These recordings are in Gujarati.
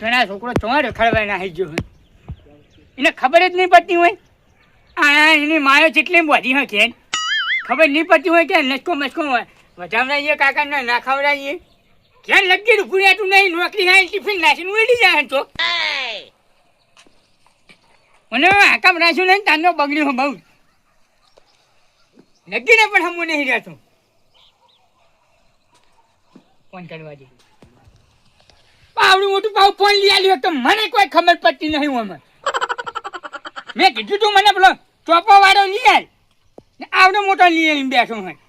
ઘણા છોકરો તમારે રખડવા નાહી ગયો હોય એને ખબર જ નહીં પડતી હોય આ એની માયો જેટલી બધી હોય કે ખબર નહીં પડતી હોય કે લચકો મચકો વધાવડાવીએ કાકાને ના ખવડાવીએ ક્યાં લગી રૂપિયાતું નહીં નોકરી હા ટિફિન નાખીને ઉડી જાય તો મને હાકામ રાખ્યું નહીં તાનો બગડ્યું બહુ લગીને પણ હમું નહીં રહેતું ફોન કરવા દે આવડું મોટું પાવ ફોન લઈ આવ્યો તો મને કોઈ ખબર પડતી નહીં અમે મેં કીધું તું મને પેલો ચોપા વાળો લઈ આવ આવડો મોટો લઈ આવીને બેઠો હોય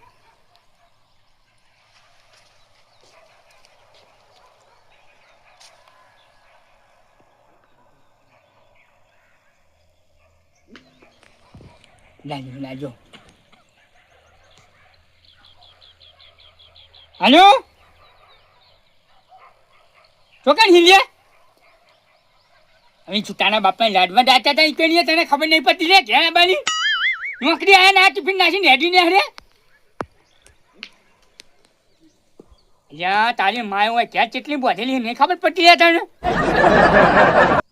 લાજો લાજો હાલો ચોકન હિલિયા હવે છૂટાના બાપા લાડવા દાતા હતા ઈકણીએ તને ખબર નહીં પડતી રે ક્યાં બાની નોકરી આયા ના ટિફિન નાખીને હેડીને હરે યા તારી માય હોય ક્યાં કેટલી બોધેલી નહીં ખબર પડતી રે તને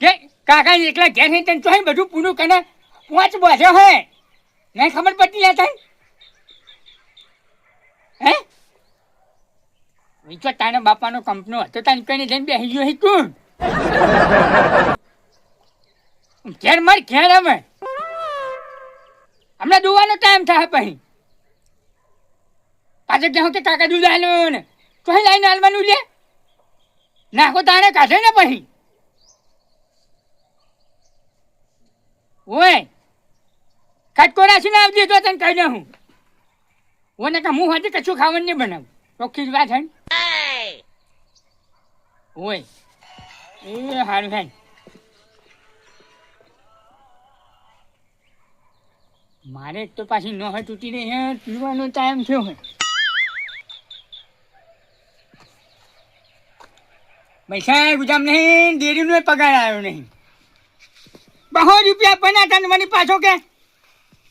કે કાકા એકલા ઘેર હે તને ચોઈ બધું પૂરું કરે પાંચ બોધ્યો હે નહીં ખબર પડતી રે તને હે વિચાર તારા બાપાનો કંપનો હતો તારી કઈને જઈને બેસી ગયો હે તું ઘેર માર ઘેર અમે હમણાં દુવાનો ટાઈમ થાય પછી પાછળ જાઉં કે કાકા દૂધ હાલો ને તો લાઈને હાલવાનું લે નાખો તારે કાઢે ને પછી ઓય ખટકો રાખીને આવજે તો તને કહી દઉં ઓને કે હું હજી કશું ખાવાનું નહીં બનાવું ચોખ્ખી જ વાત હે ઓય એ સારું હે મારે તો પાછી ન હોય તૂટી રહી હે પીવાનો ટાઈમ થયો હોય પૈસા ગુજામ નહીં ડેરીનો પગાર આવ્યો નહીં બહુ રૂપિયા બનાતા મને પાછો કે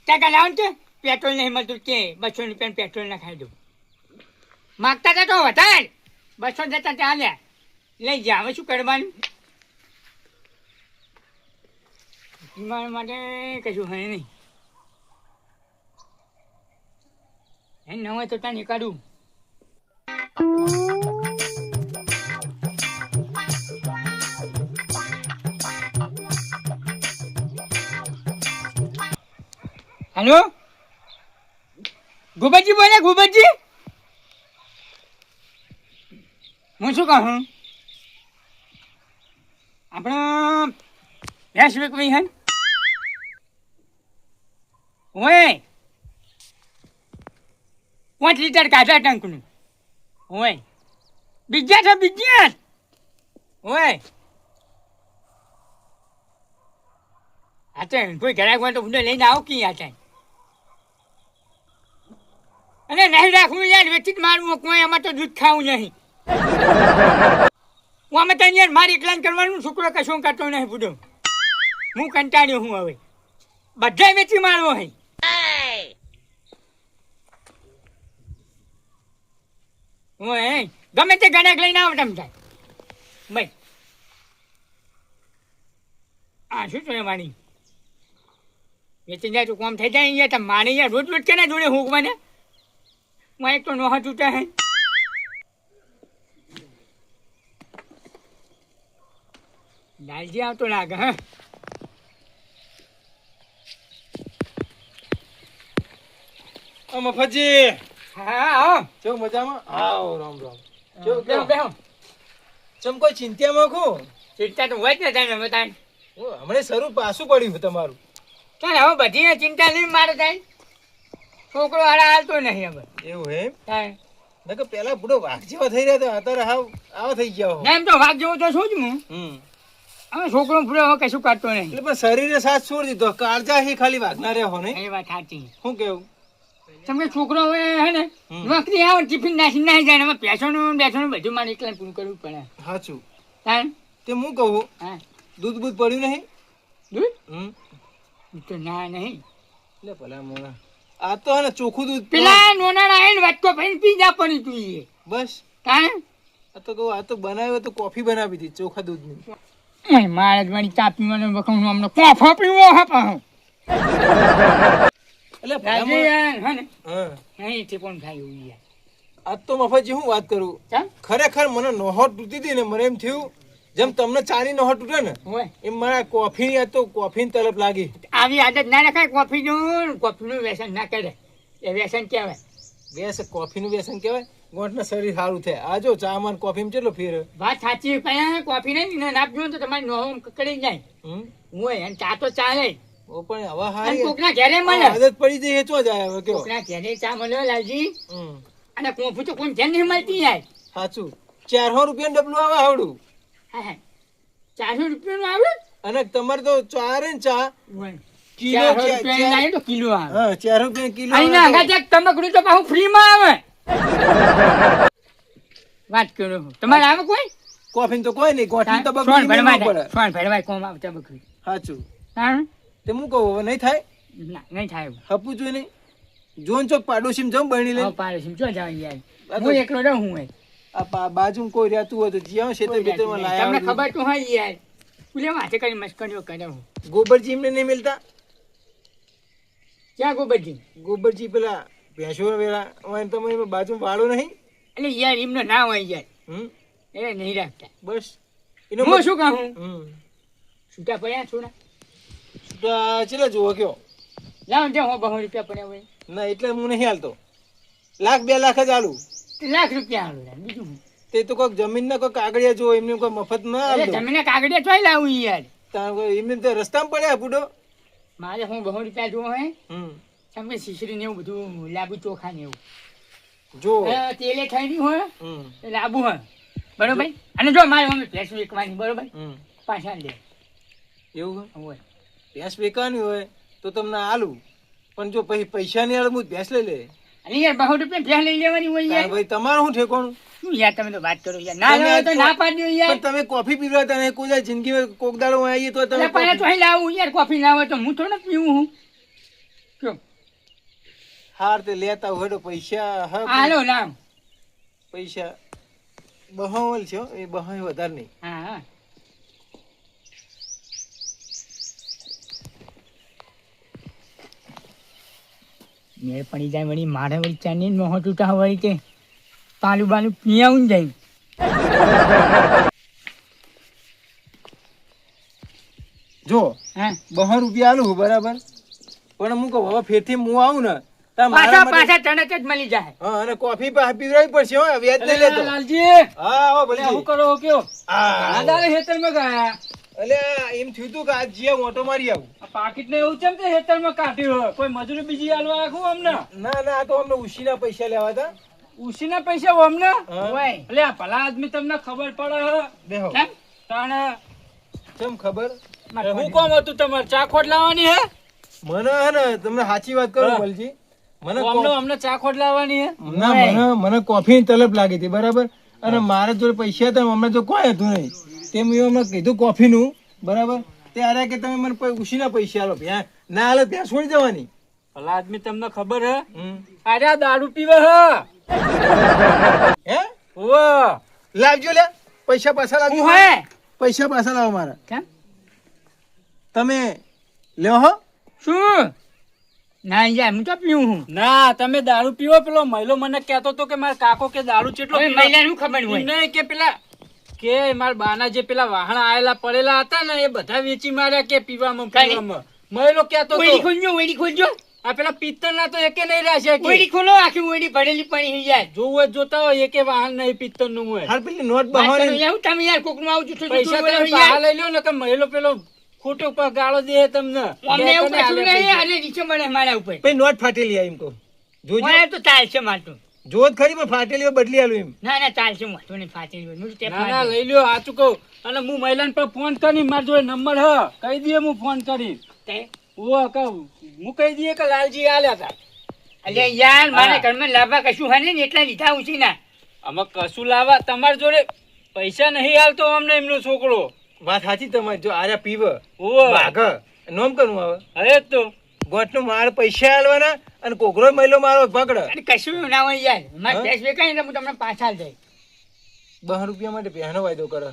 ટકા લાવ કે પેટ્રોલ નહીં મળતું કે 200 રૂપિયાનું પેટ્રોલ ના ખાઈ દઉં માગતા હતા તો વધારે 200 જતા ત્યાં લે લઈ જા હવે શું કરવાનું મારા માટે કશું હોય નહીં એ ન હોય તો ત્યાં નીકાળું હેલો ગુબરજી બોલે ગુબરજી હું શું કહું આપણો ભેંસ વેકવી હે ઓય 5 લીટર કાઢા ટંકનું ઓય બીજા છે બીજા ઓય આ કોઈ ઘરાક હોય તો મને લઈને આવો કી આ અને નહીં રાખવું યાર વેચી જ મારવું કોઈ આમાં તો દૂધ ખાવું નહીં હું આમાં તો યાર મારે એકલાન કરવાનું છોકરો કશું કરતો નહીં બુડો હું કંટાળ્યો હું હવે બધા વેચી મારવો હે હું ગમે તે ગણાક લઈને આવો તમ થાય ભાઈ આ શું છે મારી વેચી જાય તો કામ થઈ જાય અહીંયા તો મારે અહીંયા રોજ રોજ કેના જોડે હોકવાને હું એક તો નોહા તૂટે હે લાલજી આવતો લાગે હા મફતજી હા આવો ચો મજામાં આવો રામ રામ ચો બેહો બેહો ચમ કોઈ ચિંતામાં કો ચિંતા તો હોય જ ને તાને બતાય હમણે શરૂ પાછું પડ્યું તમારું ચાલ હવે બધી ચિંતા નહીં મારે થાય છોકરો હારા હાલતો નહીં હવે એવું હે થાય નકર પેલા બુડો વાઘ જેવા થઈ રહ્યા હતા અત્યારે હાવ આવા થઈ ગયા એમ તો વાઘ જેવો તો શું જ હું હવે છોકરો પૂરો હવે કશું કરતો નહીં એટલે પણ શરીરે સાથ છોડી દીધો કાળજા હી ખાલી વાઘ ના રહ્યો ને એ વાત સાચી શું કેવું કેમ કે છોકરો હવે હે ને નોકરી આવે ટિફિન નાખી નાખી જાય હવે પેસોનું બેસોનું બધું મારે એકલા પૂરું કરવું પડે સાચું હા તે હું કહું હા દૂધ બૂધ પડ્યું નહીં દૂધ તો ના નહીં એટલે ભલા મોણા આ તો હે ને ચોખ્ખું દૂધ પેલા નોના આવીને વાટકો ભાઈ પી જા પણ તું એ બસ હા આ તો કહું, આ તો બનાવ્યો તો કોફી બનાવી હતી ચોખા દૂધની. મારે જ વળી ચા પીવાનું વખણ હમણાં કોફો પીવો હા પાછો. એટલે રાજે ભલામણ- યાર હે ને હા અહીંથી પણ થાય એવું યાર. આજ તો મફતજી હું વાત કરું, ચમ ખરેખર મને નોહર તૂટી હતી ને, મને એમ થયું જેમ તમને ચાની નોહર તૂટે ને હોય એમ મારા કોફીની આજ તો કોફીની તલબ લાગી. આવી આદત ના રખાય કોફીનું વ્યસન ના કરે. એ વ્યસન કહેવાય. કોફીનું વ્યસન કહેવાય. ગોંઠના શરીર સારું થાય. આ જો ચા માં કોફીમાં કેટલો ફેર. વાત સાચી કયા કોફી નહીં ને નાપજો તો તમારી નોહમ કકડી જાય હોય અને ચા તો ચાલે. ઓ પણ હવે અને હારી કોકના ઘેરે મળે. આદત પડી જઈ ચો જાય હવે કયો. કોકના ઘેરે ચા મળ્યો લાલજી. હમ અને કોફી તો કોઈ ઘેર નહીં મળતી યાર. સાચું. 400 રૂપિયાનું ડબલું આવે આવડું. હા હા 400 રૂપિયાનું આવે અને તમારે તો ચાર ને ચા હોય. કિલો 400 રૂપિયાની લાવીએ તો કિલો આવે. હા 4 રૂપિયા કિલો અહીંના આવે. આગળ એક તંબાકુ તો પાછું ફ્રીમાં આવે. વાત કરો તમારે આવે કોઈ કોફી તો કોઈ નહીં. ગોઠની તબક સોન ભરવાય પડે. સોન ભરવાય કોમ આવે તંબાકુ. સાચું. હા તે હું કહું હવે નહીં થાય. ના નહીં થાય એવું. હપું જોઈએ નહીં. જોન ચોક પાડોશીમાં જાઉં બની લઈને. હવે પાડોશી જો જાવ યાર. આ તો- હું એકલો રહું હું અહીં. આ બાજુ કોઈ રહેતું હોય તો જ્યાં ખેતર બેતરમાં તમને લાયા ખબર તો હોય યાર. પુલે માથે કરી મસ્કરીઓ કરે હું. ગોબરજી એમને નહીં મિલતા. ક્યાં ગોબરજી? ગોબરજી પેલા ભેંસો વેલા હોય ને તમે બાજુ વાળો નહીં. એટલે યાર એમનો ના હોય યાર. હમ એ નહીં રાખતા. બસ હું શું કહું હમ છૂટા પડ્યા છોડા ચેલા જુઓ કયો. લાવ જો હું 200 રૂપિયા પડ્યા હોય ના એટલે હું નહીં હાલતો. 1,00,000 2 લાખ જ આલું. તો લાખ રૂપિયા આલો યાર બીજું શું? તે તો કોઈક જમીનના કોઈ કાગળિયા જો એમને કોઈ મફત ના અરે આલતો. જમીને કાગડિયા ચોય લાવું યાર. એમને તો રસ્તામાં પડ્યા બુડો. મારે હું 200 રૂપિયા જોવો હે હમ તમે શીશડી ને એવું બધું લાબુ ચોખા ને એવું જો તેલે થઈ ગયું હોય હમ એ લાબુ હોય બરોબર. અને જો મારે મમ્મી ભેંસ વેચવાની બરોબર હમ પાછા લે એવું હોય. હોય. ભેંસ વેચવાની હોય તો તમને આલું, પણ જો પછી પૈસા નહીં આલું હું ભેંસ લઈ લે. અને યાર 200 રૂપિયા ભેંસ લઈ લેવાની હોય તાર યાર. ભાઈ તમારું શું ઠેકોણું. શું યાર તમે તો વાત કરો યાર. ના તમે લેવાય તો આ ના પાડી દો યાર. પણ તમે કોફી પીવડા તને કોઈ દી જિંદગીમાં કોક દાડો આવીએ તો તમે એટલે પહેલા તો અહીં લાવું યાર કોફી ના હોય તો હું થોડું પીવું હું કયો હાર તે લેતા હોય તો પૈસા હા હાલો લાવ. પૈસા બહાવલ છે હો, એ બહાય વધારે નહીં. હા હા મેળ પડી જાય વળી મારે વળી ચાની મોહ તૂટા વળી કે પાલું બાલું પીયાવું જાય. જો હા 200 રૂપિયા આલું બરાબર, પણ હું કહું હવે ફેરથી હું આવું ને તાર પાછા મારા માટે- પાછા તરત જ મળી જાય. હા અને કોફી પીવડાવી પડશે હો, વ્યાજ નહીં લેતો. લાલજી હા આવો ભલે. શું કરો કયો હા દાદા હેતરમાં ગયા અલ્યા એમ થયું તું કે આજ જીયા ઓટો મારી આવું. આ પાકીટ ને એવું ચમ તે હેતરમાં કાઢ્યું હોય? કોઈ મજૂરી બીજી આલવા આખું અમને ના ના આ તો અમને ઉશીના પૈસા લેવા હતા. ઉસીના પૈસા અમને હા. હોય એટલે આ ભલા આદમી તમને ખબર પડે હે બેહો. કેમ? તાણે કેમ ખબર? હું કોમ હતું તમારે ચા ખોટ લાવવાની હે મને હે ને તમને સાચી વાત કરું હા. બલજી, મને અમને ચા ખોટ લાવવાની હે ના મને કોફીની તલબ લાગી હતી બરાબર, અને મારા જોડે પૈસા હતા અમને તો કોઈ હતું નહીં. તે મેં અમને કીધું કોફીનું બરાબર, ત્યારે કે તમે મને ઉશીના પૈસા આલો. ભ્યા ના આલો ત્યાં છોડી દેવાની. ભલા આદમી તમને ખબર હે હમ. અરે આ દારૂ પીવે હે હે ઓવે લાવજો લે પૈસા પાછા લાવજો. હું હે પૈસા પાછા લાવો મારા. કેમ તમે લ્યો હો. શું ના યાર હું તો પીવું હું. ના તમે દારૂ પીવો. પેલો મહિલો મને કહેતો તો કે મારા કાકો કે દારૂ ચેટલો હવે પીવે. મહિલાને શું ખબર હોય? નહીં કે પેલા કે મારા બાના જે પેલા વાહણા આયેલા પડેલા હતા ને એ બધા વેચી માર્યા કે પીવામાં કાંઈ? પીવામાં મહિલો કહેતો ઓયડી તો ખોલજો ઓયડી ખોલજો આ પેલા પિત્તળ ના તો એકે નહીં રહેશે કે ઓયડી ખોલો આખી ઓયડી ભરેલી પડી યાર. જોવું હોય તો જોતા હોય એકે વાહન નહીં પિત્તળ નું હોય હાલ પેલી નોટ વાત કરો બહાવાની. યાર, હું તમે યાર કોકનું આવું જૂઠું પૈસા જૂઠું તમે બોલો બહાર યાર. લઈ લ્યો ને કે મહિલો પેલો ખોટો પર ગાળો દે તમને અમને એવું બે તને કશું આલે નહીં પૈસા. અને નીચે મળે મારા ઉપર. પછી નોટ ફાટેલી આ એમ કહું. જોજો મને તો ચાલશે મારતું. જોત ખરી પણ ફાટેલી હોય બદલી આલું એમ. ના ના ચાલશે વાંધો નહીં ફાટેલી હોય. હું સ્ટેપ ના ના મારી લઈ લ્યો સાચું કહું. અને હું મહિલાને પર ફોન કરી મારા જોડે નંબર હ કહી દઈએ હું ફોન કરી તે. ઓ કહું હું કહી દઈએ કે લાલજી આલ્યા હતા. અલ્યા યાર મારા હા. ઘરમાં લાભા કશું હે ને એટલા લીધા ઉછી ના. અમે કશું લાવવા તમારી જોડે પૈસા નહીં હાલતો અમને એમનો છોકરો. વાત સાચી તમારી. જો આર્યા પીવે ઓવે ભાગ નોમ કરવું આવે હવે જ તો ગોઠનું માર પૈસા આલવાના અને કોકરો મહિલો મારો પકડ. અરે કશું ના હોય યાર. મારે હા? ભેંસ વેચાય ને હું તમને પાછા દઈ. ₹10 માટે પહેનો વાયદો કરે.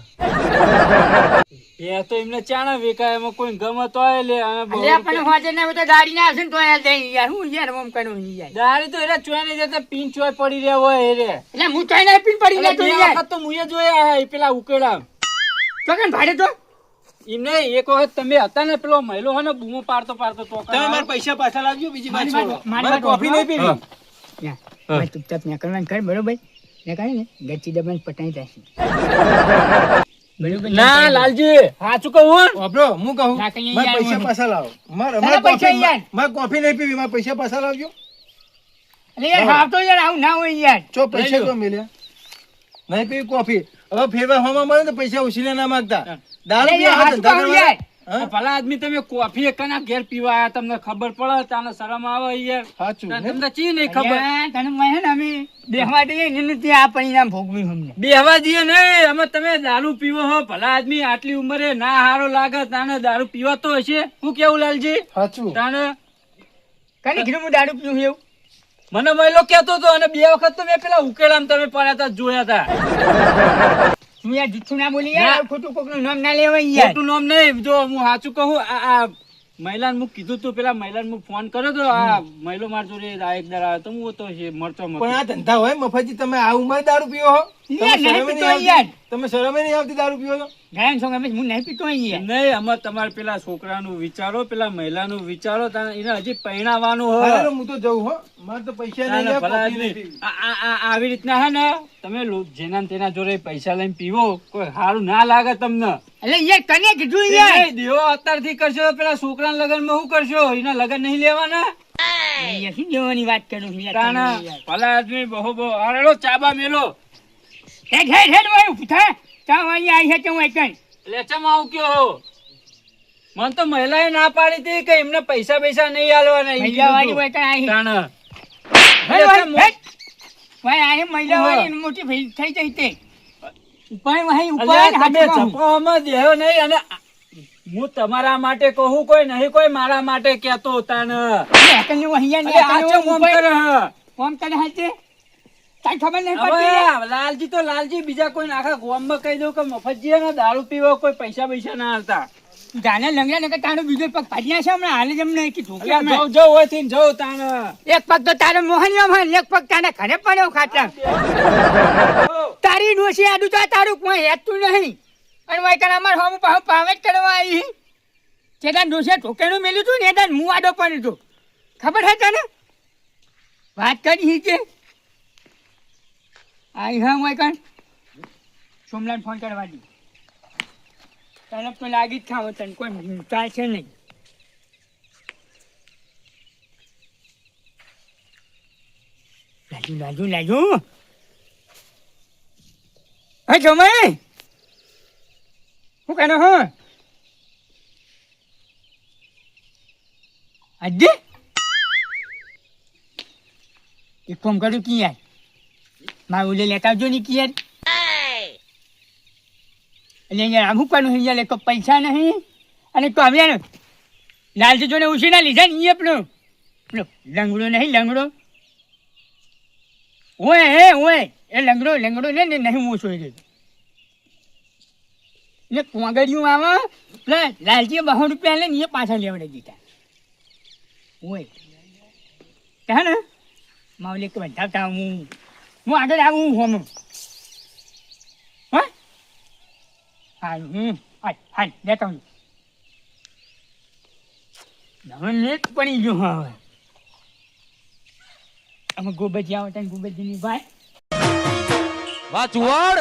એ તો એમને ચાણા વેકાય એમાં કોઈ ગમત હોય લે અને બહુ અલ્યા પણ હોજે ના હોય તો દાડી ના હશે ને તો યાર દઈ યાર હું યાર ઓમ કરું યાર દારી તો એરા ચોય નહીં જતા પીન ચોય પડી રહ્યા હોય એરે એટલે હું તો એને પીન પડી અરે લેતો બે યાર વખત તો મુએ જોયા હે પેલા ઉકેડા તો કેમ ભાડે તો એમને એક વખત તમે હતા ને પેલો મહિલો હે ને બૂમો પાડતો તો તમે મારા પૈસા પાછા લાવજો. બીજી વાત મારી છોડો. મારી મારે કોફી નહીં પીવી. યા ભાઈ ચૂપચાપ ના કરવાનું કર બરોબર ને કાઈ ને ગચ્ચી દબાઈને પટાઈ જાશે બરોબર ના લાલજી સાચું કહું વાપરો, હું કહું ના, કઈ મારા યાર પૈસા હું- પાછા લાવો. તારા મારે પૈસા યાર. મારે કોફી નહીં પીવી. મારા પૈસા પાછા લાવજો. અરે યાર હા તો યાર આવું ના હોય યાર ચો પૈસા તો મળ્યા નહીં પીવી કોફી. હવે ફેરવા હોમાં મળે તો પૈસા ઉછીને ના માંગતા. દારૂ અરે પીવા યાર, ધંધા હાચું કહું કરવાના. યાર. હા? ભલા આદમી તમે કોફી એકના ઘેર પીવા આયા તમને ખબર પડે તાને શરમ આવે યાર સાચું. તમને ચી નહીં ખબર અલ્યા, તને મેં હે ને અમે બેહવા દઈએ ને એનું ત્યાં આ પરિણામ ભોગવ્યું અમને બેહવા દઈએ નહીં અમે તમે દારૂ પીવો હો ભલા આદમી આટલી ઉંમરે ના હારો લાગે તાને દારૂ પીવા તો હશે હું કેવું લાલજી સાચું. તાને કને કીધું હું દારૂ પીવું એવું મને મહિલો કેતો હતો અને બે વખત તો મેં પેલા ઉકેલામ તમે પડ્યા હતા જોયા હતા હું યાર જુઠ્ઠું ના બોલી ના. યાર ખોટું કોકનું નામ ના લેવાય યાર ખોટું નામ નહીં જો હું સાચું કહું આ મહિલાને મુક કીધું તું પેલા મહિલાને મુક ફોન કર્યો તો આ મહિલો માર જોડે આ એક દર આવ્યો તો હું તો મળતો પણ આ ધંધા હોય મફતજી. તમે આ ઉંમરે દારૂ પીવો હો? યાર, તમે નહીં શરમે પીતો નહીં યાર. આવતી? તમે શરમે નહીં આવતી દારૂ પીવો તો? ગાયન સોંગ અમે હું નહીં પીતો યાર નહીં અમે તમારે પેલા છોકરાનું વિચારો પેલા મહિલાનું વિચારો તાને એને હજી પહેણાવાનું હાલો, હોય હું તો જઉં હો. મારે તો પૈસા તાને નહીં. ભલા કોફી નહીં આદમી. પીવી. આવી રીતના હે ને તમે જેના ને તેના જોડે પૈસા લઈને પીવો કોઈ સારું ના લાગે તમને એટલે યાર કને કીધું યાર નહીં, દેવો અત્યારથી કરશો પેલા છોકરાના લગનમાં શું કરશો એના લગન નહીં લેવાના યાર શું દેવાની વાત કરું છું યાર તાના તમે યાર. ભલા આદમી બહુ અરેલો ચાબા મેલો હેડ હેડ હેડ વાય ઉભી થા ચા વાળી આવી છે હું એકણ લેચમ આવું કયો હો મને તો મહિલાએ ના પાડી હતી કે એમને પૈસા નહીં આલવાના એમ મહિલા વાળી કીધું એકણ આવી તું. તાના. હેડ વાય લેચમ હેડ વાય આ મહિલા ઉભા. વાળી મોટી ભઈ થઈ જઈ તે ઉપર વાય ઉપર અલ્યા, તમે હાથ ઝપામાં દેહો નહીં અને હું તમારા માટે કહું કોઈ નહીં કોઈ મારા માટે કેતો તાન એકણ નું અહીંયા અરે આ ચમ ઓમ કરે હે? કોમ કરે હાથે તાઈ ખબર નહીં પડતી યાર. હવે લાલજી તો લાલજી બીજા કોઈ આખા ગામમાં કહી દઉં કે મફતજી હે ને દારૂ પીવો કોઈ પૈસા ના આવતા જાને લંગડા ને કે તારો બીજો પગ પાડી નાખે હમણાં હાલે જ અમને કે ઠોકી અલ્યા, હમણાં. જઉં જઉં હોયથી ને જઉં તાન એક પગ તો તારો મોહનિયો માં એક પગ તારા ઘરે પડ્યો ખાટલા તારી ડોસી આડું તો આ તારું કોઈ હેતું નહીં અને વાય કર અમાર હોમ પાવ પાવે જ કરવા આવી જેડા ડોસે ઠોકેનું મેલ્યું તું ને એડા મું આડો પડ્યો તો ખબર હે તને વાત કરી છે આઈ હા વાય કર સોમલાન ફોન કરવા દી તને તો લાગી જ ખાવ તને કોઈ હિંસા છે નહીં લાજુ હે જમાઈ શું કરો હો આજે એક કામ કરું કે યાર મારું ઓલે લેતા આવજો ને કે યાર એટલે યાર આમ પણ યાર એક પૈસા નહીં અને તો હવે યાર લાલજી જોને ઉછીના લીધા ને એ પેલો લંગડો નહીં લંગડો ઓય એ લંગડો ને નહીં હું સોઈ ગયો ને કોંગડિયું આવે એટલે લાલજીએ ₹200 લે ને એ પાછા લેવડે દીધા ઓય કહે ને માવલી કે બધા હું આગળ આવું હોમ હા હાલ લેતા હું હવે નેટ પડી ગયો હવે અમે ગોબજી આવો ત્યાં ગોબજીની ભાઈ વાચુવાડ